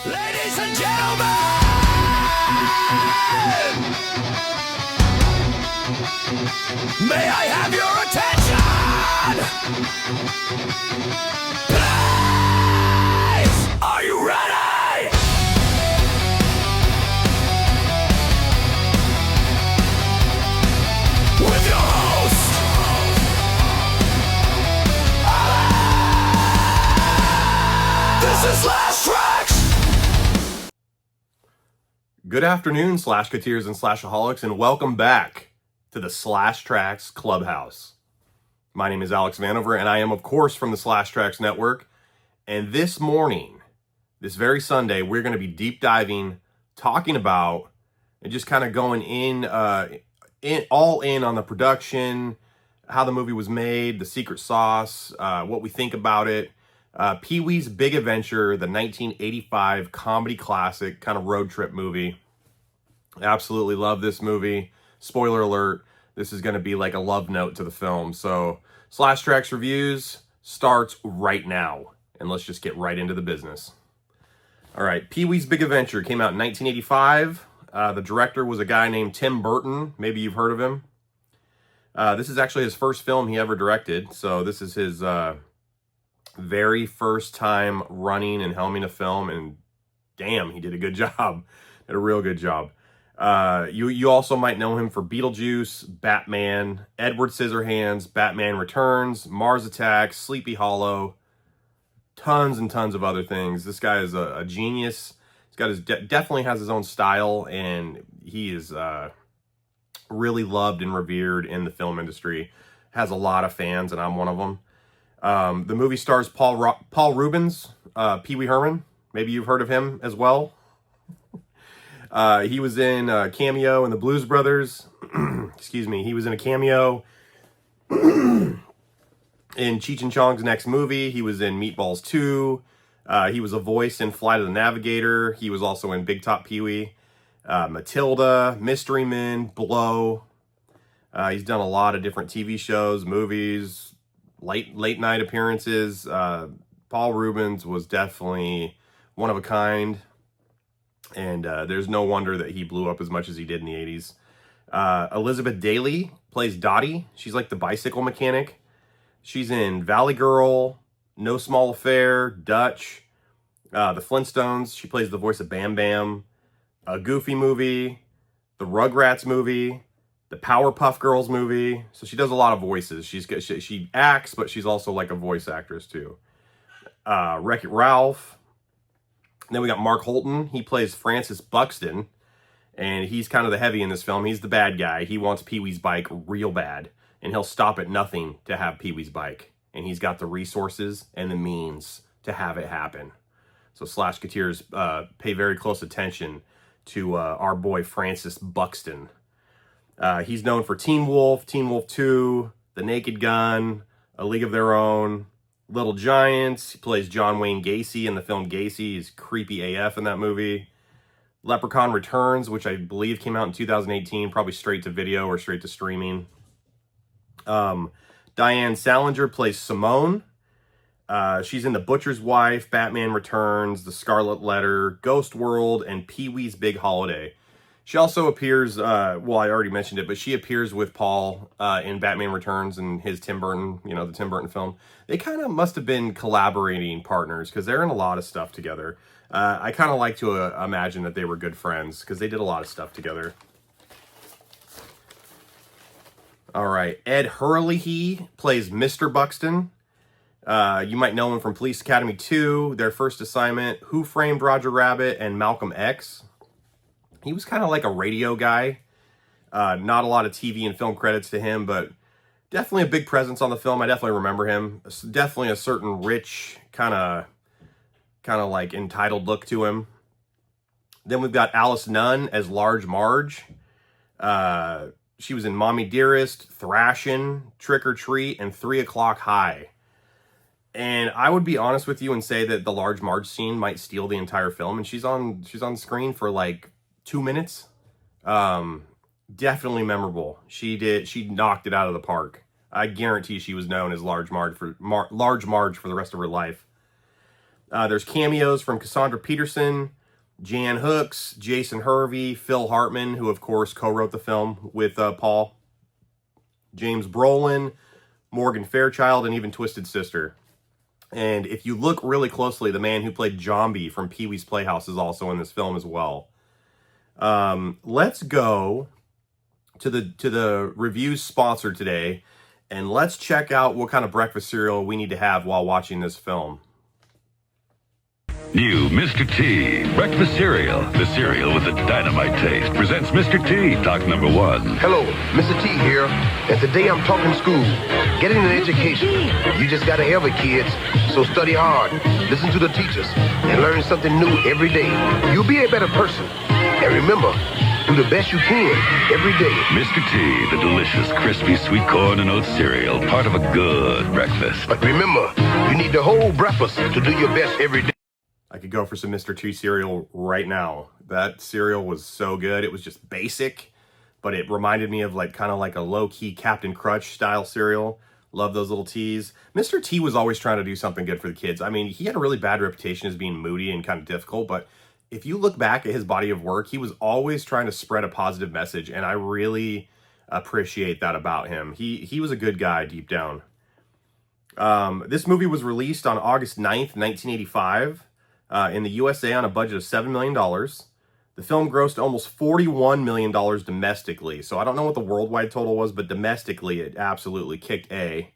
Ladies and gentlemen, may I have your attention? Please, are you ready? With your host, this is Trax. Good afternoon, Slashketeers and Slashaholics, and welcome back to the Trax Clubhouse. My name is Alex Vanover, and I am, of course, from the Trax Network. And this morning, this very Sunday, we're going to be deep diving, talking about, and just kind of going all in on the production, how the movie was made, the secret sauce, what we think about it. Pee-wee's Big Adventure, the 1985 comedy classic, kind of road trip movie. Absolutely love this movie. Spoiler alert, this is going to be like a love note to the film. So, Trax Reviews starts right now. And let's just get right into the business. All right, Pee-wee's Big Adventure came out in 1985. The director was a guy named Tim Burton. Maybe you've heard of him. This is actually his first film he ever directed. So this is his very first time running and helming a film, and damn, he did a good job. Did a real good job. You also might know him for Beetlejuice, Batman, Edward Scissorhands, Batman Returns, Mars Attacks, Sleepy Hollow, tons and tons of other things. This guy is a genius. He's got his definitely has his own style, and he is really loved and revered in the film industry. Has a lot of fans, and I'm one of them. The movie stars Paul Rubens, Pee Wee Herman. Maybe you've heard of him as well. He was in a cameo in the Blues Brothers. Excuse me. He was in a cameo in Cheech and Chong's next movie. He was in Meatballs 2. He was a voice in Flight of the Navigator. He was also in Big Top Pee-wee, Matilda, Mystery Men, Blow. He's done a lot of different TV shows, movies, late night appearances. Paul Rubens was definitely one of a kind, and there's no wonder that he blew up as much as he did in the 80s. Elizabeth Daily plays Dottie. She's like the bicycle mechanic. She's in Valley Girl, No Small Affair, Dutch, The Flintstones. She plays the voice of Bam Bam, a Goofy movie, the Rugrats movie, the Powerpuff Girls movie. So she does a lot of voices. She acts, but she's also like a voice actress too. Wreck-It Ralph. And then we got Mark Holton. He plays Francis Buxton, and he's kind of the heavy in this film. He's the bad guy. He wants Pee-wee's bike real bad, and he'll stop at nothing to have Pee-wee's bike. And he's got the resources and the means to have it happen. So Slashketeers pay very close attention to our boy Francis Buxton. He's known for Teen Wolf 2, The Naked Gun, A League of Their Own, Little Giants. He plays John Wayne Gacy in the film Gacy. He's creepy AF in that movie. Leprechaun Returns, which I believe came out in 2018, probably straight to video or straight to streaming. Diane Salinger plays Simone. She's in The Butcher's Wife, Batman Returns, The Scarlet Letter, Ghost World, and Pee-wee's Big Holiday. She also appears, well, I already mentioned it, but she appears with Paul in Batman Returns and his Tim Burton, the Tim Burton film. They kind of must have been collaborating partners because they're in a lot of stuff together. I kind of like to imagine that they were good friends because they did a lot of stuff together. All right, Ed Hurley plays Mr. Buxton. You might know him from Police Academy 2, Their First Assignment, Who Framed Roger Rabbit, and Malcolm X. He was kind of like a radio guy. Not a lot of TV and film credits to him, but definitely a big presence on the film. I definitely remember him. Definitely a certain rich, kind of like entitled look to him. Then we've got Alice Nunn as Large Marge. She was in Mommy Dearest, Thrashin', Trick or Treat, and 3 O'Clock High. And I would be honest with you and say that the Large Marge scene might steal the entire film. And she's on screen for like 2 minutes. Definitely memorable. She knocked it out of the park. I guarantee she was known as Large Marge for the rest of her life. There's cameos from Cassandra Peterson, Jan Hooks, Jason Hervey, Phil Hartman, who of course co-wrote the film with Paul, James Brolin, Morgan Fairchild, and even Twisted Sister. And if you look really closely, the man who played Zombie from Pee-wee's Playhouse is also in this film as well. Let's go to the reviews sponsor today, and let's check out what kind of breakfast cereal we need to have while watching this film. New Mr. T breakfast cereal. The cereal with the dynamite taste presents Mr. T Talk number 1. Hello, Mr. T here, and today I'm talking school. Getting an education. You just gotta have it, kids. So study hard, listen to the teachers, and learn something new every day. You'll be a better person. And remember, do the best you can every day. Mr. T, the delicious, crispy sweet corn and oat cereal, part of a good breakfast. But remember, you need the whole breakfast to do your best every day. I could go for some Mr. T cereal right now. That cereal was so good. It was just basic, but it reminded me of kind of like a low-key Captain Crunch style cereal. Love those little T's. Mr. T was always trying to do something good for the kids. I mean, he had a really bad reputation as being moody and kind of difficult, but if you look back at his body of work, he was always trying to spread a positive message, and I really appreciate that about him. He was a good guy deep down. This movie was released on August 9th, 1985. In the USA on a budget of $7 million. The film grossed almost $41 million domestically. So I don't know what the worldwide total was, but domestically it absolutely kicked A.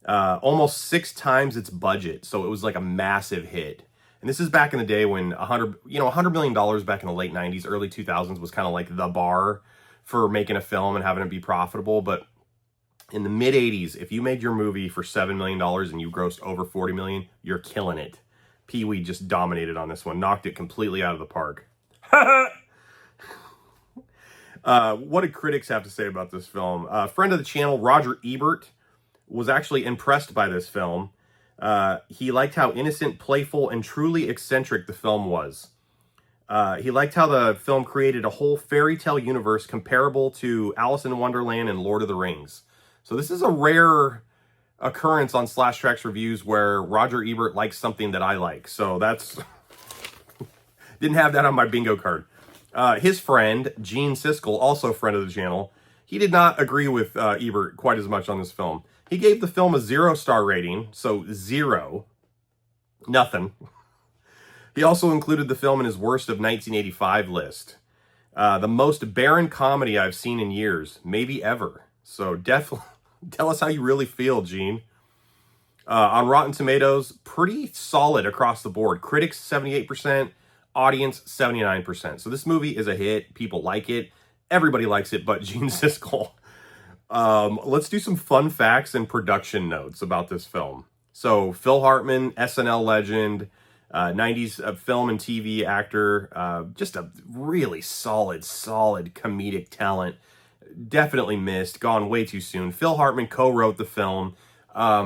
Almost 6 times its budget. So it was like a massive hit. And this is back in the day when $100 million back in the late 90s, early 2000s was kind of like the bar for making a film and having it be profitable. But in the mid 80s, if you made your movie for $7 million and you grossed over $40 million, you're killing it. Pee-wee just dominated on this one, knocked it completely out of the park. What did critics have to say about this film? Friend of the channel, Roger Ebert, was actually impressed by this film. He liked how innocent, playful, and truly eccentric the film was. He liked how the film created a whole fairy tale universe comparable to Alice in Wonderland and Lord of the Rings. So this is a rare occurrence on Slash Trax Reviews where Roger Ebert likes something that I like. So that's... Didn't have that on my bingo card. His friend, Gene Siskel, also friend of the channel, he did not agree with Ebert quite as much on this film. He gave the film a 0-star rating, so 0. Nothing. He also included the film in his worst of 1985 list. The most barren comedy I've seen in years, maybe ever. So definitely... Tell us how you really feel, Gene. On Rotten Tomatoes, pretty solid across the board. Critics, 78%. Audience, 79%. So this movie is a hit. People like it. Everybody likes it but Gene Siskel. Let's do some fun facts and production notes about this film. So Phil Hartman, SNL legend, 90s film and TV actor. Just a really solid comedic talent. Definitely missed, gone way too soon. Phil Hartman co-wrote the film.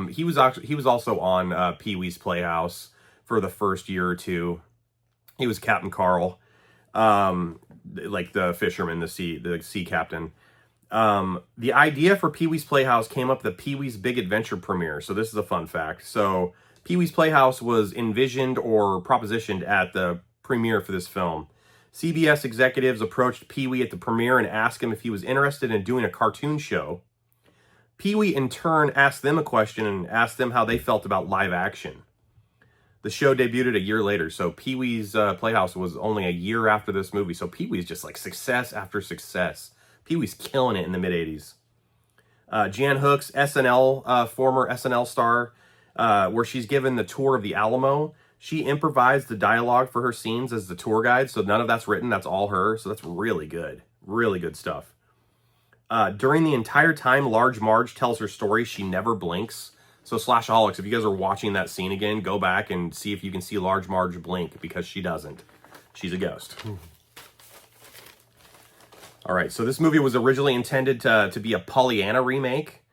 He was also on Pee-wee's Playhouse for the first year or two. He was Captain Carl, like the fisherman, the sea captain. The idea for Pee-wee's Playhouse came up at the Pee-wee's Big Adventure premiere. So this is a fun fact. So Pee-wee's Playhouse was envisioned or propositioned at the premiere for this film. CBS executives approached Pee-wee at the premiere and asked him if he was interested in doing a cartoon show. Pee-wee, in turn, asked them a question and asked them how they felt about live action. The show debuted a year later, so Pee-wee's Playhouse was only a year after this movie. So Pee-wee's just like success after success. Pee-wee's killing it in the mid-80s. Jan Hooks, former SNL star, where she's given the tour of the Alamo. She improvised the dialogue for her scenes as the tour guide, so none of that's written. That's all her, so that's really good. Really good stuff. During the entire time Large Marge tells her story, she never blinks. So Slashaholics, if you guys are watching that scene again, go back and see if you can see Large Marge blink, because she doesn't. She's a ghost. All right, so this movie was originally intended to be a Pollyanna remake.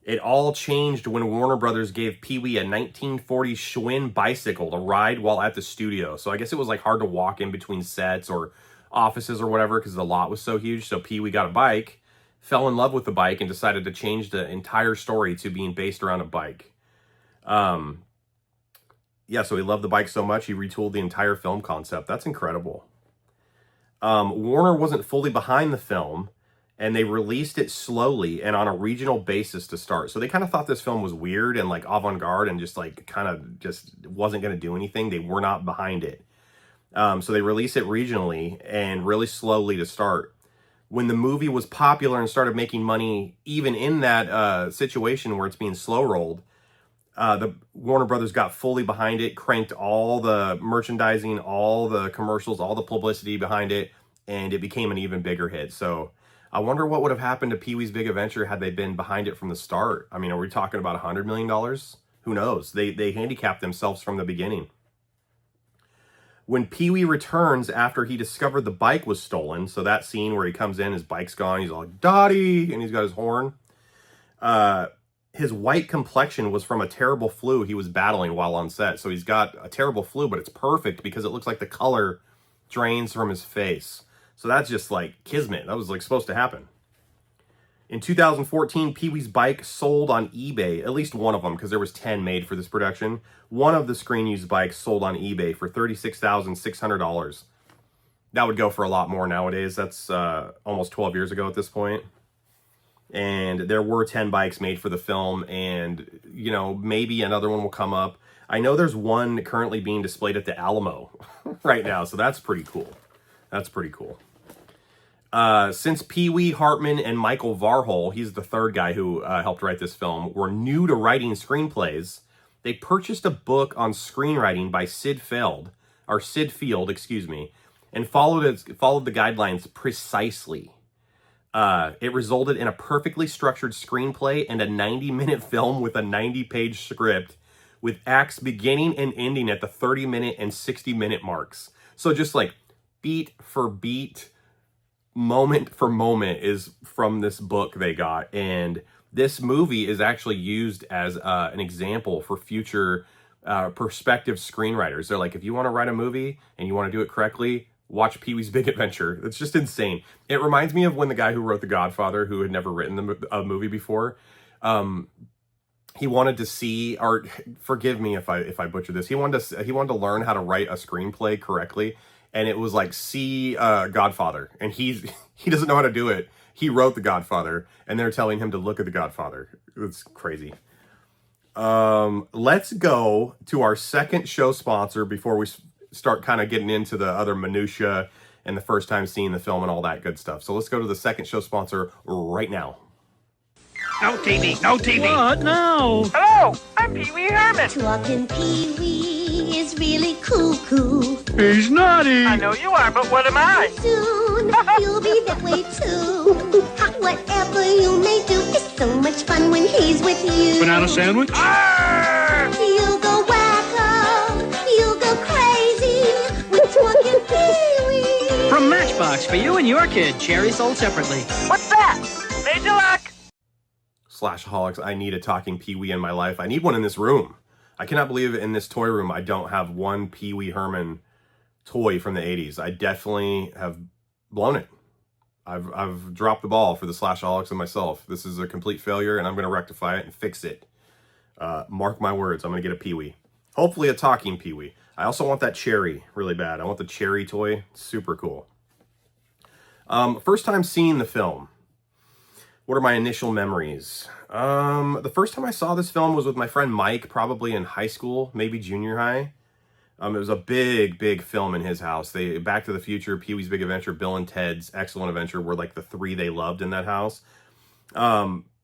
It all changed when Warner Brothers gave Pee-wee a 1940s Schwinn bicycle to ride while at the studio. So I guess it was like hard to walk in between sets or offices or whatever because the lot was so huge. So Pee-wee got a bike, fell in love with the bike, and decided to change the entire story to being based around a bike. yeah, so he loved the bike so much, he retooled the entire film concept. That's incredible. Warner wasn't fully behind the film, and they released it slowly and on a regional basis to start. So they kind of thought this film was weird and like avant-garde and just like kind of just wasn't going to do anything. They were not behind it. So they released it regionally and really slowly to start. When the movie was popular and started making money, even in that situation where it's being slow rolled, the Warner Brothers got fully behind it, cranked all the merchandising, all the commercials, all the publicity behind it, and it became an even bigger hit. So I wonder what would have happened to Pee-wee's Big Adventure had they been behind it from the start. I mean, are we talking about $100 million? Who knows? They handicapped themselves from the beginning. When Pee-wee returns after he discovered the bike was stolen, so that scene where he comes in, his bike's gone, he's like, Dottie, and he's got his horn. His white complexion was from a terrible flu he was battling while on set. So he's got a terrible flu, but it's perfect because it looks like the color drains from his face. So that's just like kismet. That was like supposed to happen. In 2014, Pee-wee's bike sold on eBay, at least one of them, because there was 10 made for this production. One of the screen-used bikes sold on eBay for $36,600. That would go for a lot more nowadays. That's almost 12 years ago at this point. And there were 10 bikes made for the film, and, you know, maybe another one will come up. I know there's one currently being displayed at the Alamo right now, so that's pretty cool. That's pretty cool. Since Pee-wee, Hartman, and Michael Varhol, he's the third guy who helped write this film, were new to writing screenplays, they purchased a book on screenwriting by Sid Field, and followed the guidelines precisely. It resulted in a perfectly structured screenplay and a 90-minute film with a 90-page script, with acts beginning and ending at the 30-minute and 60-minute marks. So just like beat for beat, moment for moment is from this book they got. And this movie is actually used as an example for future prospective screenwriters. They're like, if you want to write a movie and you want to do it correctly, watch Pee-wee's Big Adventure. It's just insane. It reminds me of when the guy who wrote The Godfather, who had never written a movie before, he wanted to see, or forgive me if I butcher this, he wanted to learn how to write a screenplay correctly, and it was like, see Godfather, and he doesn't know how to do it. He wrote The Godfather, and they're telling him to look at The Godfather. It's crazy. Let's go to our second show sponsor before we start kind of getting into the other minutia and the first time seeing the film and all that good stuff. So let's go to the second show sponsor right now. No TV, no TV. What? No. Hello, I'm Pee-wee Herman. Talking Pee-wee is really cool. He's naughty. I know you are, but what am I? Soon you'll be that way too. Whatever you may do is so much fun when he's with you. Banana sandwich? You'll go wacko, you'll go crazy with talking Pee-wee. From Matchbox for you and your kid. Cherry sold separately. What's that? Major Lock. Slashaholics, I need a talking Pee-wee in my life. I need one in this room. I cannot believe in this toy room I don't have one Pee-wee Herman toy from the 80s. I definitely have blown it. I've dropped the ball for the Slashaholics and myself. This is a complete failure, and I'm going to rectify it and fix it. Mark my words, I'm going to get a Pee-wee. Hopefully a talking Pee-wee. I also want that cherry really bad. I want the cherry toy. Super cool. First time seeing the film. What are my initial memories? The first time I saw this film was with my friend Mike, probably in high school, maybe junior high. It was a big film in his house. Back to the Future, Pee-wee's Big Adventure, Bill and Ted's Excellent Adventure were like the three they loved in that house.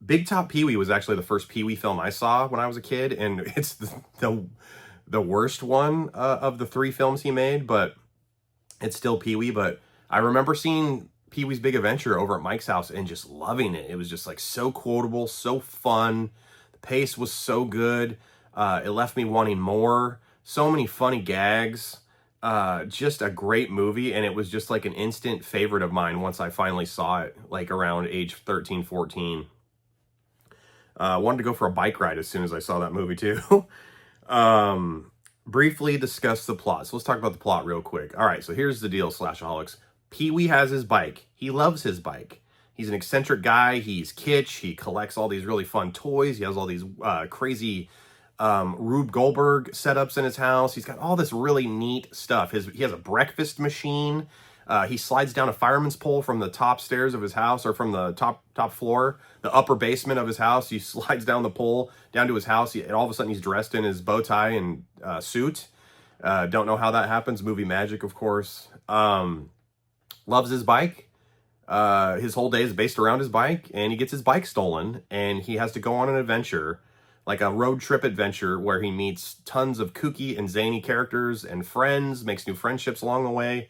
Big Top Pee-wee was actually the first Pee-wee film I saw when I was a kid, and it's the worst one of the three films he made, but it's still Pee-wee. But I remember seeing Pee-wee's Big Adventure over at Mike's house and just loving it. It was just like so quotable, so fun. The pace was so good. It left me wanting more. So many funny gags. Just a great movie, and it was just like an instant favorite of mine once I finally saw it, like around age 13, 14. Wanted to go for a bike ride as soon as I saw that movie too. Briefly discuss the plot. So let's talk about the plot real quick. All right, so here's the deal, Slashaholics. Pee-wee has his bike. He loves his bike. He's an eccentric guy. He's kitsch. He collects all these really fun toys. He has all these crazy Rube Goldberg setups in his house. He's got all this really neat stuff. He has a breakfast machine. He slides down a fireman's pole from the top stairs of his house, or from the top floor, the upper basement of his house. He slides down the pole down to his house. And all of a sudden he's dressed in his bow tie and suit. Don't know how that happens. Movie magic, of course. Loves his bike. His whole day is based around his bike, and he gets his bike stolen, and he has to go on an adventure, like a road trip adventure, where he meets tons of kooky and zany characters and friends, makes new friendships along the way,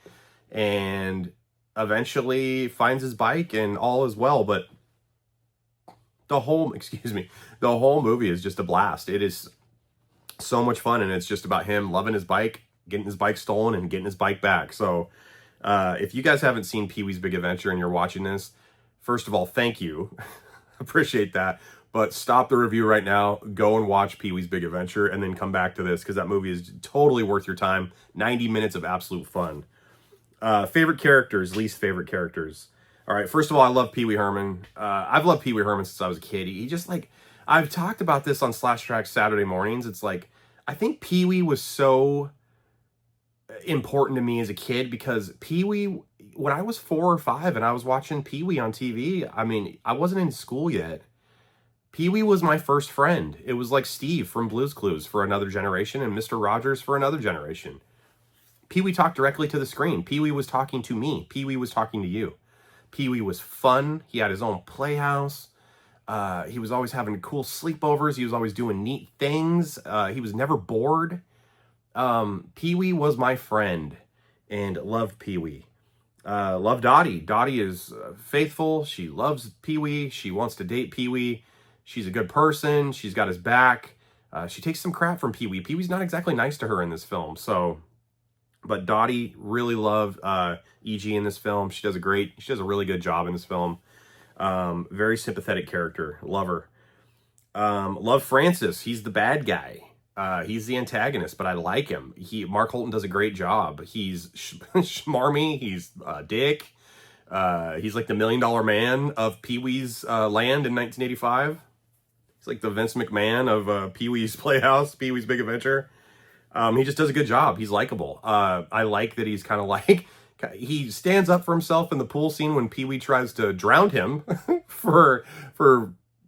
and eventually finds his bike, and all is well. But the whole movie is just a blast. It is so much fun, and it's just about him loving his bike, getting his bike stolen, and getting his bike back. So if you guys haven't seen Pee-wee's Big Adventure and you're watching this, first of all, thank you. Appreciate that. But stop the review right now, go and watch Pee-wee's Big Adventure, and then come back to this, because that movie is totally worth your time. 90 minutes of absolute fun. Favorite characters, least favorite characters. All right, first of all, I love Pee-wee Herman. I've loved Pee-wee Herman since I was a kid. He just, like, I've talked about this on Trax Saturday mornings. It's like, I think Pee-wee was so important to me as a kid, because Pee-wee, when I was 4 or 5 and I was watching Pee-wee on TV, I mean, I wasn't in school yet. Pee-wee was my first friend. It was like Steve from Blue's Clues for another generation, and Mr. Rogers for another generation. Pee-wee talked directly to the screen. Pee-wee was talking to me. Pee-wee was talking to you. Pee-wee was fun. He had his own playhouse. He was always having cool sleepovers. He was always doing neat things. He was never bored. Pee-wee was my friend, and loved Pee-wee. Love Dottie. Dottie is faithful. She loves Pee-wee. She wants to date Pee-wee. She's a good person. She's got his back. She takes some crap from Pee-wee. Pee-wee's not exactly nice to her in this film. But Dottie really loved E.G. in this film. She does a really good job in this film. Very sympathetic character. Love her. Love Francis. He's the bad guy. He's the antagonist, but I like him. Mark Holton does a great job. He's schmarmy. He's a dick. He's like the $1 Million Man of Pee-wee's land in 1985. He's like the Vince McMahon of Pee-wee's Playhouse, Pee-wee's Big Adventure. He just does a good job. He's likable. I like that he's kind of like, he stands up for himself in the pool scene when Pee-wee tries to drown him for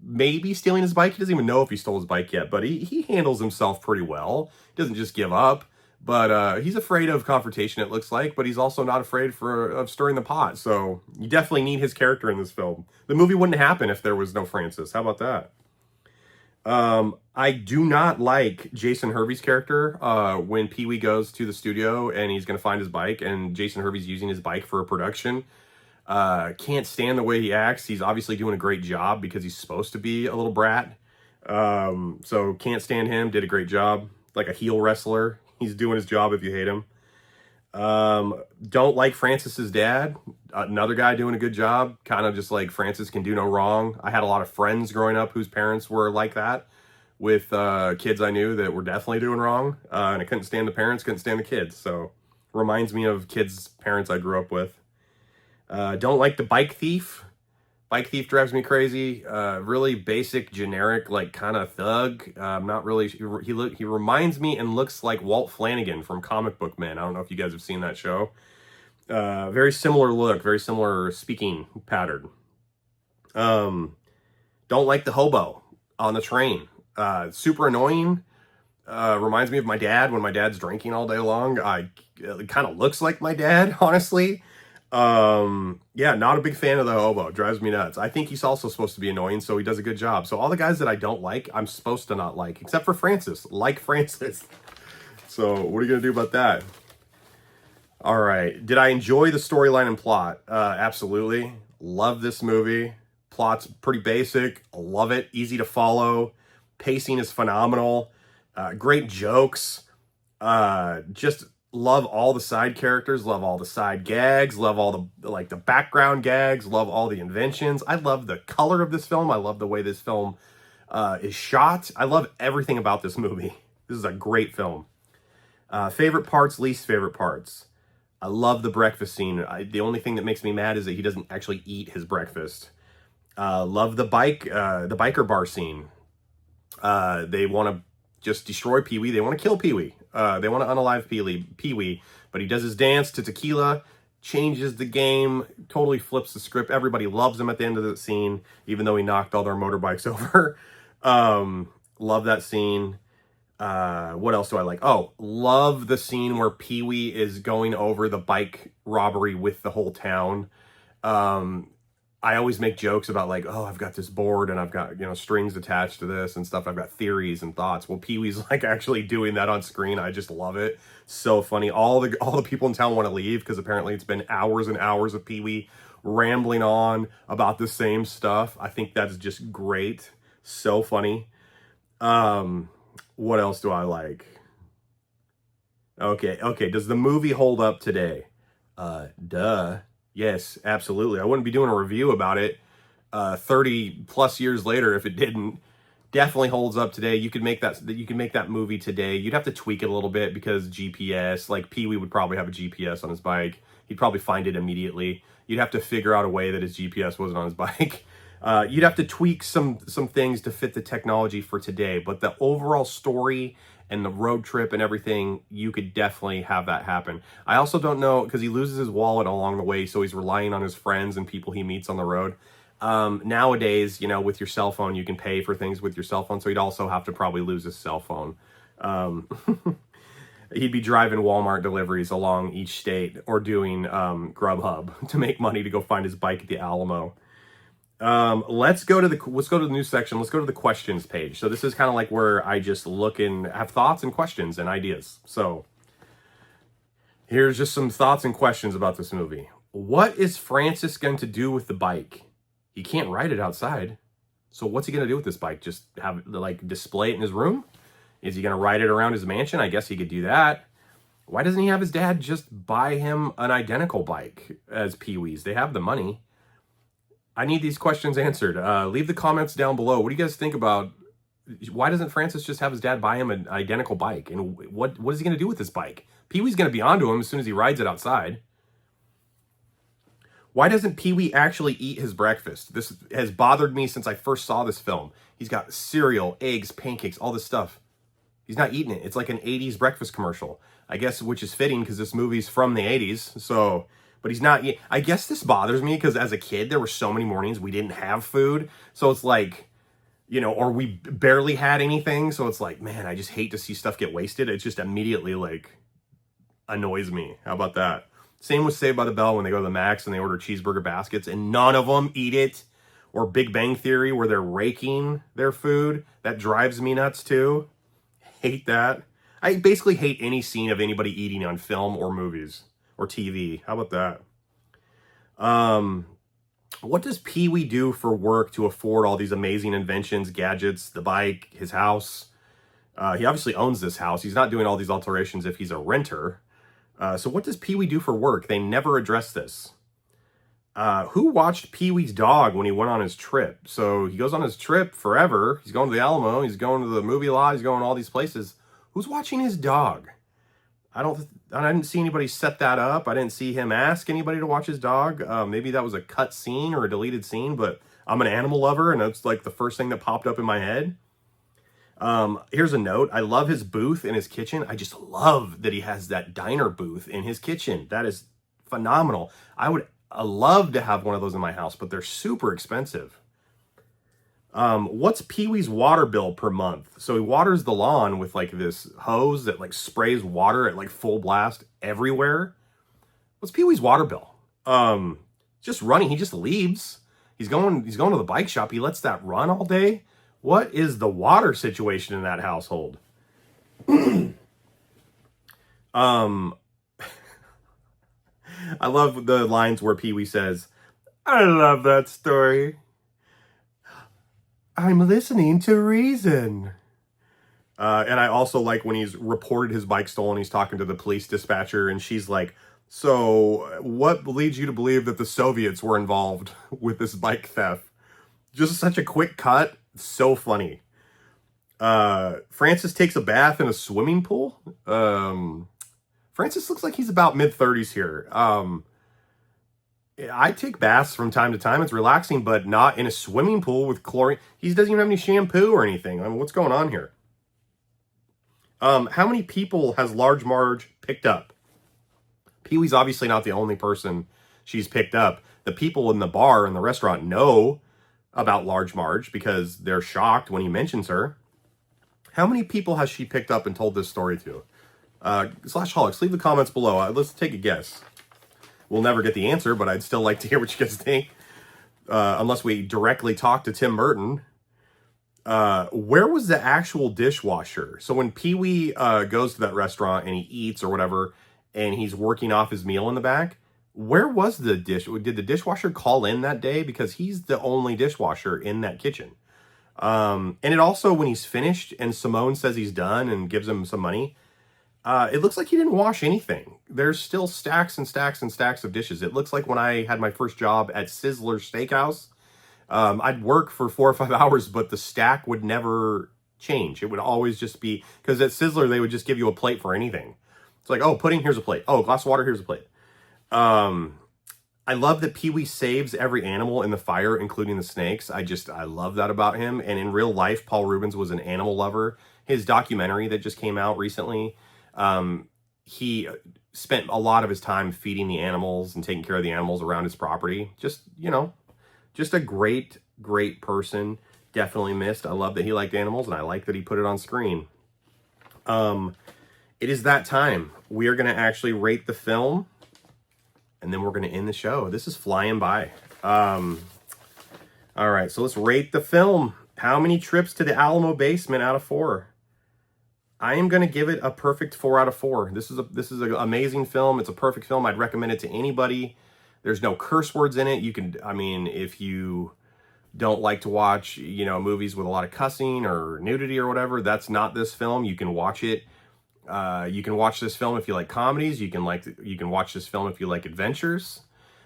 maybe stealing his bike. He doesn't even know if he stole his bike yet, but he handles himself pretty well. He doesn't just give up, but he's afraid of confrontation, it looks like, but he's also not afraid of stirring the pot. So you definitely need his character in this film. The movie wouldn't happen if there was no Francis. How about that? I do not like Jason Hervey's character when Pee-wee goes to the studio and he's going to find his bike, and Jason Hervey's using his bike for a production. Can't stand the way he acts. He's obviously doing a great job because he's supposed to be a little brat. So can't stand him. Did a great job. Like a heel wrestler. He's doing his job if you hate him. Don't like Francis's dad. Another guy doing a good job. Kind of just like Francis can do no wrong. I had a lot of friends growing up whose parents were like that, with kids I knew that were definitely doing wrong. And I couldn't stand the parents, couldn't stand the kids. So reminds me of kids' parents I grew up with. Don't like the bike thief. Bike thief drives me crazy. Really basic, generic, like kind of thug. Not really. He reminds me and looks like Walt Flanagan from Comic Book Men. I don't know if you guys have seen that show. Very similar look, very similar speaking pattern. Don't like the hobo on the train. Super annoying. Reminds me of my dad when my dad's drinking all day long. It kind of looks like my dad, honestly. Yeah, not a big fan of the hobo. Drives me nuts. I think he's also supposed to be annoying, so he does a good job. So all the guys that I don't like, I'm supposed to not like, except for Francis. Like Francis. So what are you gonna do about that? All right. Did I enjoy the storyline and plot? Absolutely. Love this movie. Plot's pretty basic. Love it. Easy to follow. Pacing is phenomenal. Great jokes. Just love all the side characters, love all the side gags, love all the background gags, love all the inventions. I love the color of this film. I love the way this film is shot. I love everything about this movie. This is a great film. Favorite parts, least favorite parts. I love the breakfast scene. The only thing that makes me mad is that he doesn't actually eat his breakfast. Love the biker bar scene. They want to just destroy Pee-wee. They want to kill Pee-wee. They want to unalive Pee-wee. But he does his dance to Tequila, changes the game, totally flips the script. Everybody loves him at the end of the scene, even though he knocked all their motorbikes over. Love that scene. What else do I like? Oh, love the scene where Pee-wee is going over the bike robbery with the whole town. I always make jokes about like, oh, I've got this board and I've got, you know, strings attached to this and stuff. I've got theories and thoughts. Well, Pee-wee's like actually doing that on screen. I just love it. So funny. All the people in town want to leave because apparently it's been hours and hours of Pee-wee rambling on about the same stuff. I think that's just great. So funny. What else do I like? Okay. Does the movie hold up today? Duh. Yes, absolutely. I wouldn't be doing a review about it 30 plus years later if it didn't. Definitely holds up today. You could make that movie today. You'd have to tweak it a little bit because GPS, like Pee-wee would probably have a GPS on his bike. He'd probably find it immediately. You'd have to figure out a way that his GPS wasn't on his bike. You'd have to tweak some things to fit the technology for today, but the overall story and the road trip and everything, you could definitely have that happen. I also don't know, because he loses his wallet along the way, so he's relying on his friends and people he meets on the road. Nowadays, you know, with your cell phone, you can pay for things with your cell phone, so he'd also have to probably lose his cell phone. He'd be driving Walmart deliveries along each state or doing Grubhub to make money to go find his bike at the Alamo. Let's go to the news section. Let's go to the questions page. So this is kind of like where I just look and have thoughts and questions and ideas. So here's just some thoughts and questions about this movie. What is Francis going to do with the bike? He can't ride it outside. So what's he going to do with this bike? Just have like display it in his room? Is he going to ride it around his mansion? I guess he could do that. Why doesn't he have his dad just buy him an identical bike as Pee-wee's? They have the money. I need these questions answered. Leave the comments down below. What do you guys think about, why doesn't Francis just have his dad buy him an identical bike? And what is he going to do with this bike? Pee-wee's going to be onto him as soon as he rides it outside. Why doesn't Pee-wee actually eat his breakfast? This has bothered me since I first saw this film. He's got cereal, eggs, pancakes, all this stuff. He's not eating it. It's like an 80s breakfast commercial. I guess, which is fitting because this movie's from the 80s. So... But he's not, I guess this bothers me because as a kid, there were so many mornings we didn't have food. So it's like, you know, or we barely had anything. So it's like, man, I just hate to see stuff get wasted. It just immediately like annoys me. How about that? Same with Saved by the Bell when they go to the Max and they order cheeseburger baskets and none of them eat it. Or Big Bang Theory where they're raking their food. That drives me nuts too. Hate that. I basically hate any scene of anybody eating on film or movies. Or TV. How about that? What does Pee-wee do for work to afford all these amazing inventions, gadgets, the bike, his house? He obviously owns this house. He's not doing all these alterations if he's a renter. So what does Pee-wee do for work? They never address this. Who watched Pee-wee's dog when he went on his trip? So he goes on his trip forever. He's going to the Alamo. He's going to the movie lot. He's going to all these places. Who's watching his dog? I didn't see anybody set that up. I didn't see him ask anybody to watch his dog. Maybe that was a cut scene or a deleted scene, but I'm an animal lover, and that's like the first thing that popped up in my head. Here's a note. I love his booth in his kitchen. I just love that he has that diner booth in his kitchen. That is phenomenal. I would love to have one of those in my house, but they're super expensive. What's Pee-wee's water bill per month? So he waters the lawn with like this hose that like sprays water at like full blast everywhere. What's Pee-wee's water bill? Just running. He just leaves. He's going to the bike shop. He lets that run all day. What is the water situation in that household? I love the lines where Pee-wee says, I love that story. I'm listening to reason. And I also like when he's reported his bike stolen, he's talking to the police dispatcher and she's like, so what leads you to believe that the Soviets were involved with this bike theft? Just such a quick cut. So funny. Francis takes a bath in a swimming pool. Francis looks like he's about mid-30s here. I take baths from time to time. It's relaxing, but not in a swimming pool with chlorine. He doesn't even have any shampoo or anything. I mean, what's going on here? How many people has Large Marge picked up? Pee-wee's obviously not the only person she's picked up. The people in the bar and the restaurant know about Large Marge because they're shocked when he mentions her. How many people has she picked up and told this story to? Slashholics, leave the comments below. Let's take a guess. We'll never get the answer, but I'd still like to hear what you guys think. Unless we directly talk to Tim Burton. Where was the actual dishwasher? So when Pee-wee goes to that restaurant and he eats or whatever, and he's working off his meal in the back, where was the dish? Did the dishwasher call in that day? Because he's the only dishwasher in that kitchen. And it also, when he's finished and Simone says he's done and gives him some money, it looks like he didn't wash anything. There's still stacks and stacks and stacks of dishes. It looks like when I had my first job at Sizzler's Steakhouse, I'd work for 4 or 5 hours, but the stack would never change. It would always just be, because at Sizzler, they would just give you a plate for anything. It's like, oh, pudding, here's a plate. Oh, glass of water, here's a plate. I love that Pee-wee saves every animal in the fire, including the snakes. I love that about him. And in real life, Paul Reubens was an animal lover. His documentary that just came out recently, he spent a lot of his time feeding the animals and taking care of the animals around his property. Just, you know, just a great, great person. Definitely missed. I love that he liked animals, and I like that he put it on screen. It is that time. We are going to actually rate the film, and then we're going to end the show. This is flying by. All right, so let's rate the film. How many trips to the Alamo basement out of 4? I am going to give it a perfect 4 out of 4. This is an amazing film. It's a perfect film. I'd recommend it to anybody. There's no curse words in it. You can, I mean, if you don't like to watch, you know, movies with a lot of cussing or nudity or whatever, that's not this film. You can watch it. You can watch this film if you like comedies. You can watch this film if you like adventures.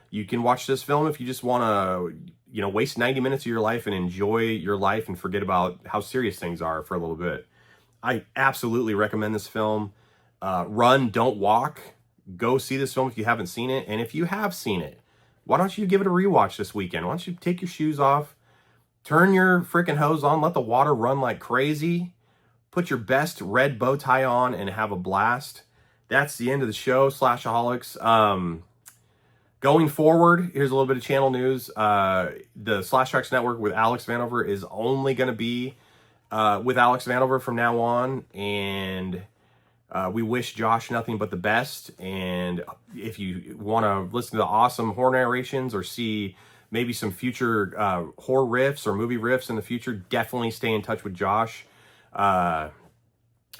You can watch this film if you just want to, you know, waste 90 minutes of your life and enjoy your life and forget about how serious things are for a little bit. I absolutely recommend this film. Run, don't walk. Go see this film if you haven't seen it. And if you have seen it, why don't you give it a rewatch this weekend? Why don't you take your shoes off, turn your freaking hose on, let the water run like crazy, put your best red bow tie on, and have a blast. That's the end of the show, Slashaholics. Going forward, here's a little bit of channel news. The Slash Trax Network with Alex Vanover is only going to be with Alex Vanover from now on, and we wish Josh nothing but the best. And if you want to listen to the awesome horror narrations or see maybe some future horror riffs or movie riffs in the future, definitely stay in touch with Josh. And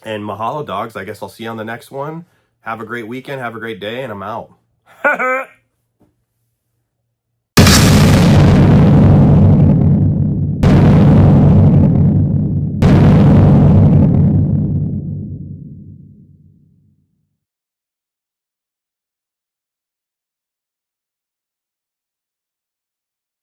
mahalo, dogs. I guess I'll see you on the next one. Have a great weekend. Have a great day, and I'm out.